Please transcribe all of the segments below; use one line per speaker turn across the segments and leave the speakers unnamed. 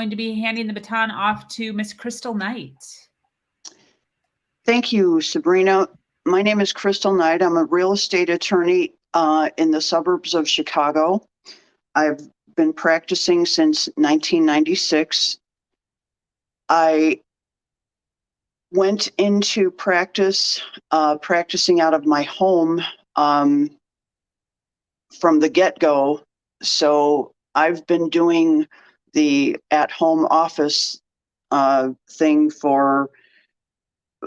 going to be handing the baton off to Miss Crystal Knight.
Thank you, Sabrina. My name is Crystal Knight. I'm a real estate attorney in the suburbs of Chicago. I've been practicing since 1996. I went into practicing out of my home from the get-go. So I've been doing the at-home office thing for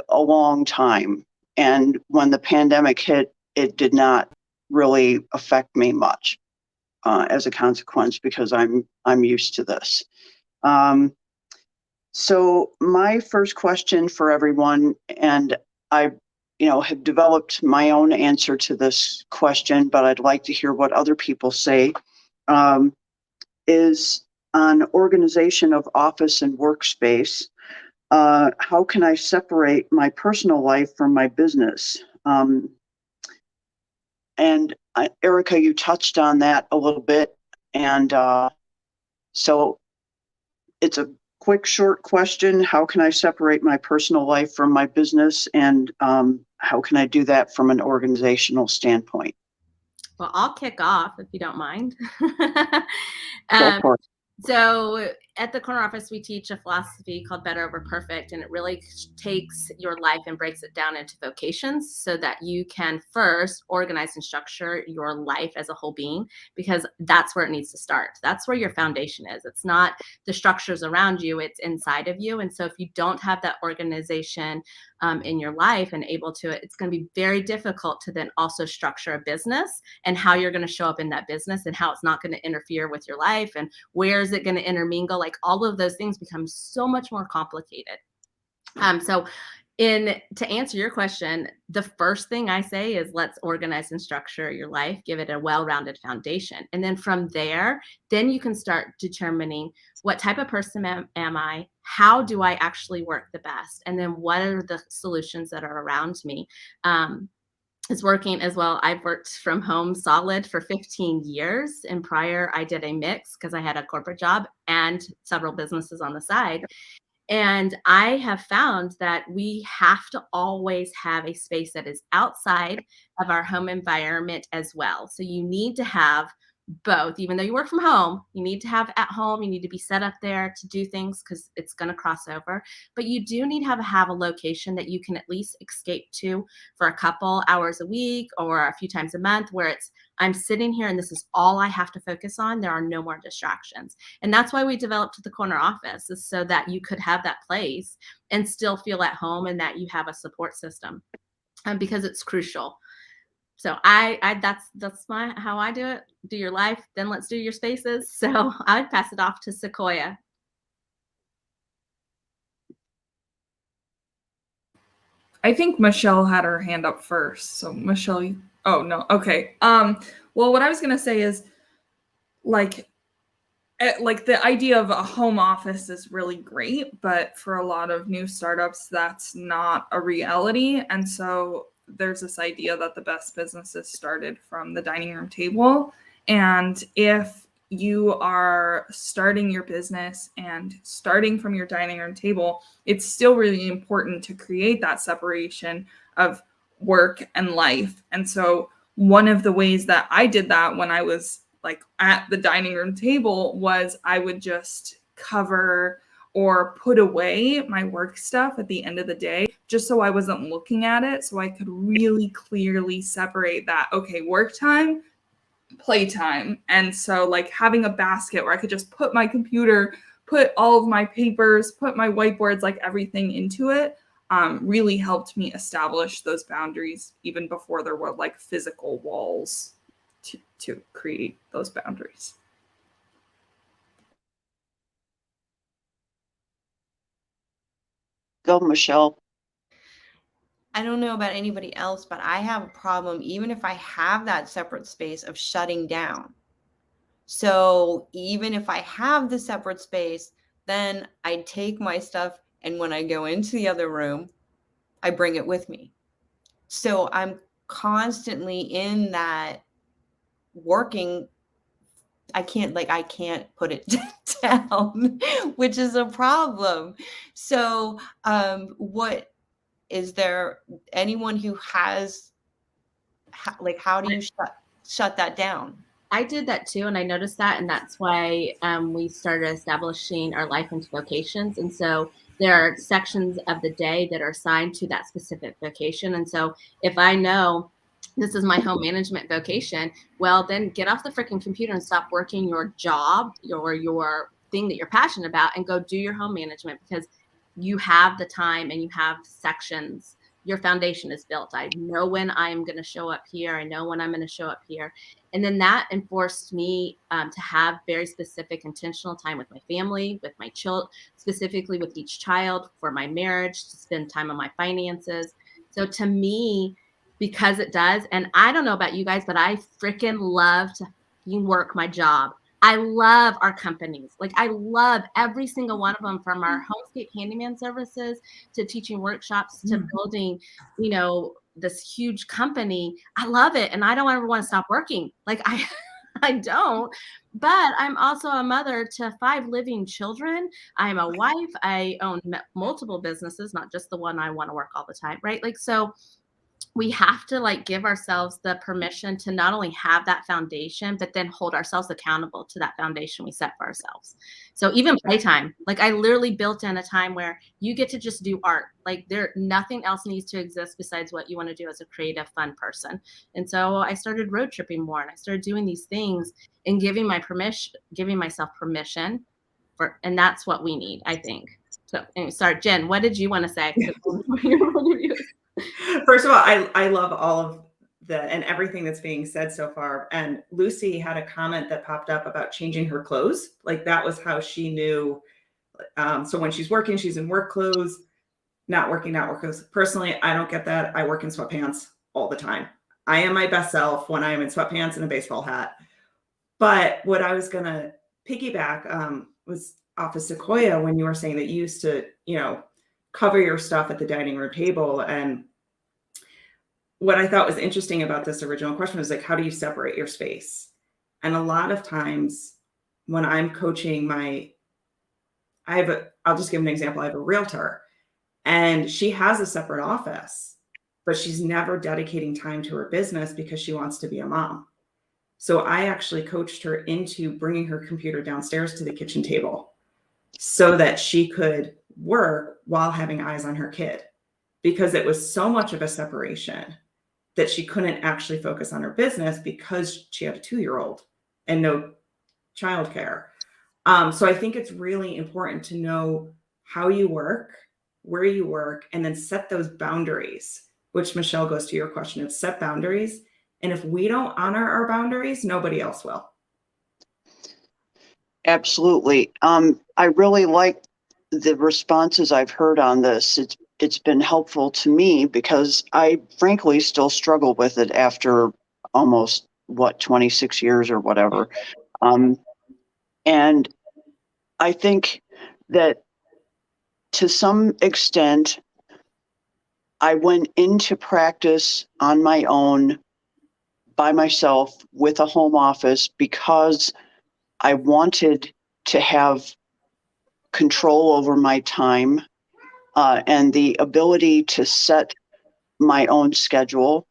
a long time. And when the pandemic hit, it did not really affect me much as a consequence, because I'm used to this. So my first question for everyone, and I have developed my own answer to this question, but I'd like to hear what other people say, is on organization of office and workspace. How can I separate my personal life from my business? And Erica, you touched on that a little bit. And so it's a quick, short question. How can I separate my personal life from my business? And how can I do that from an organizational standpoint?
Well, I'll kick off if you don't mind.
Go for it.
So at the corner office, we teach a philosophy called Better Over Perfect, and it really takes your life and breaks it down into vocations so that you can first organize and structure your life as a whole being, because that's where it needs to start. That's where your foundation is. It's not the structures around you, it's inside of you. And so if you don't have that organization in your life and able to, it's going to be very difficult to then also structure a business and how you're going to show up in that business and how it's not going to interfere with your life and where is it going to intermingle. Like all of those things become so much more complicated. To answer your question, the first thing I say is let's organize and structure your life, give it a well-rounded foundation. And then from there, then you can start determining what type of person am I? How do I actually work the best? And then what are the solutions that are around me? Is working as well. I've worked from home solid for 15 years. And prior, I did a mix because I had a corporate job and several businesses on the side. And I have found that we have to always have a space that is outside of our home environment as well. So you need to have both. Even though you work from home, you need to have at home, you need to be set up there to do things because it's going to cross over. But you do need to have a location that you can at least escape to for a couple hours a week or a few times a month, where it's I'm sitting here and this is all I have to focus on. There are no more distractions. And that's why we developed the corner office, is so that you could have that place and still feel at home and that you have a support system, because it's crucial. So that's how I do it. Do your life, then let's do your spaces. So I'd pass it off to Sequoia.
I think Michelle had her hand up first. So Michelle, oh no, okay. Well, what I was gonna say is, like the idea of a home office is really great, but for a lot of new startups, that's not a reality. And so there's this idea that the best businesses started from the dining room table. And if you are starting your business and starting from your dining room table, it's still really important to create that separation of work and life. And so one of the ways that I did that when I was like at the dining room table was I would just cover or put away my work stuff at the end of the day, just so I wasn't looking at it, so I could really clearly separate that, okay, work time, playtime. And so like having a basket where I could just put my computer, put all of my papers, put my whiteboards, like everything into it, really helped me establish those boundaries even before there were like physical walls to create those boundaries.
Go, Michelle.
I don't know about anybody else, but I have a problem even if I have that separate space of shutting down. So even if I have the separate space, then I take my stuff, and when I go into the other room, I bring it with me. So I'm constantly in that working I can't put it down, which is a problem. So, what is there anyone who has how do you shut that down?
I did that too, and I noticed that, and that's why we started establishing our life into vocations. And so there are sections of the day that are assigned to that specific vocation. And so if I know this is my home management vocation, well, then get off the freaking computer and stop working your job, your thing that you're passionate about, and go do your home management, because you have the time and you have sections. Your foundation is built. I know when I'm going to show up here. I know when I'm going to show up here. And then that enforced me to have very specific intentional time with my family, with my children, specifically with each child, for my marriage, to spend time on my finances. So to me, because it does, and I don't know about you guys, but I freaking love to work my job. I love our companies. Like, I love every single one of them, from our homescape handyman services to teaching workshops to building, this huge company. I love it. And I don't ever want to stop working. Like, I don't, but I'm also a mother to 5 living children. I'm a wife. I own multiple businesses, not just the one I want to work all the time. Right. Like, so we have to give ourselves the permission to not only have that foundation, but then hold ourselves accountable to that foundation we set for ourselves. So even playtime, I literally built in a time where you get to just do art. Nothing else needs to exist besides what you want to do as a creative, fun person. And so I started road tripping more, and I started doing these things and giving myself permission and that's what we need, I think. So anyway, sorry, Jen, what did you want to say?
First of all, I love all of and everything that's being said so far. And Lucy had a comment that popped up about changing her clothes. That was how she knew. So when she's working, she's in work clothes, not work clothes. Personally, I don't get that. I work in sweatpants all the time. I am my best self when I am in sweatpants and a baseball hat. But what I was going to piggyback was off of Sequoia, when you were saying that you used to, cover your stuff at the dining room table. And what I thought was interesting about this original question was how do you separate your space? And a lot of times when I'm coaching I'll just give an example. I have a realtor, and she has a separate office, but she's never dedicating time to her business because she wants to be a mom. So I actually coached her into bringing her computer downstairs to the kitchen table so that she could work while having eyes on her kid, because it was so much of a separation that she couldn't actually focus on her business because she had a 2-year-old and no childcare. So I think it's really important to know how you work, where you work, and then set those boundaries, which, Michelle, goes to your question of set boundaries. And if we don't honor our boundaries, nobody else will.
Absolutely. I really like the responses I've heard on this. It's been helpful to me because I frankly still struggle with it after almost 26 years or whatever. And I think that to some extent, I went into practice on my own, by myself, with a home office, because I wanted to have control over my time and the ability to set my own schedule.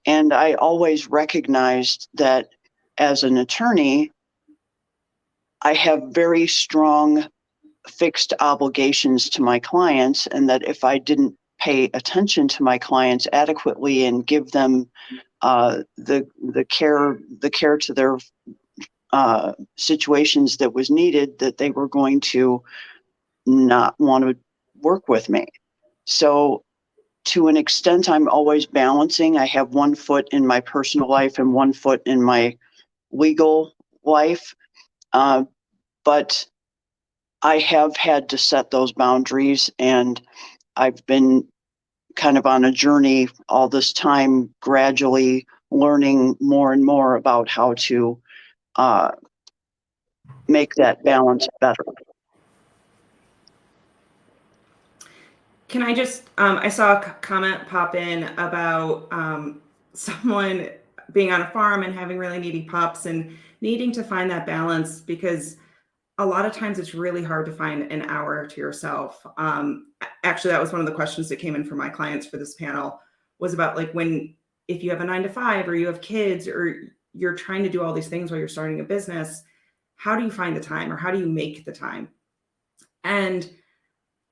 And I always recognized that as an attorney, I have very strong fixed obligations to my clients, and that if I didn't pay attention to my clients adequately and give them the care to their situations that was needed, that they were going to not want to work with me. So to an extent, I'm always balancing. I have one foot in my personal life and one foot in my legal life. But I have had to set those boundaries, and I've been kind of on a journey all this time, gradually learning more and more about how to make that balance better.
Can I just, I saw a comment pop in about someone being on a farm and having really needy pups and needing to find that balance, because a lot of times it's really hard to find an hour to yourself. Actually, that was one of the questions that came in from my clients for this panel, was about like if you have a 9-to-5 or you have kids or you're trying to do all these things while you're starting a business, how do you find the time, or how do you make the time? And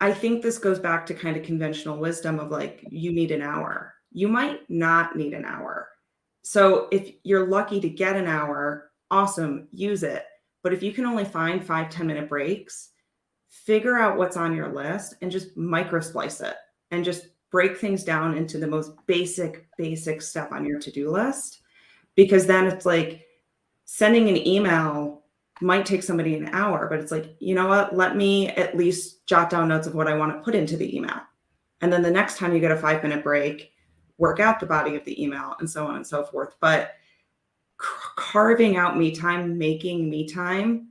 I think this goes back to kind of conventional wisdom of like, you need an hour. You might not need an hour. So if you're lucky to get an hour, awesome, use it. But if you can only find 5-10 minute breaks, figure out what's on your list and just micro splice it and just break things down into the most basic step on your to-do list. Because then it's like sending an email might take somebody an hour, but it's like, you know what, let me at least jot down notes of what I want to put into the email. And then the next time you get a 5-minute break, work out the body of the email and so on and so forth. But carving out me time, making me time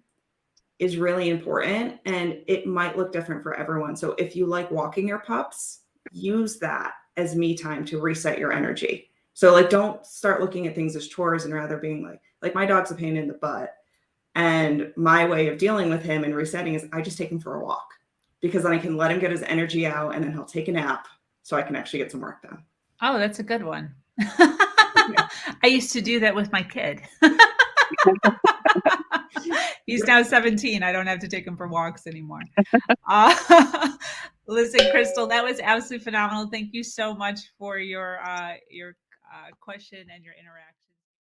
is really important, and it might look different for everyone. So if you like walking your pups, use that as me time to reset your energy. So like, don't start looking at things as chores, and rather being like my dog's a pain in the butt. And my way of dealing with him and resetting is I just take him for a walk, because then I can let him get his energy out, and then he'll take a nap so I can actually get some work done.
Oh, that's a good one. I used to do that with my kid. He's now 17. I don't have to take him for walks anymore. Listen, Crystal, that was absolutely phenomenal. Thank you so much for your question and your interaction.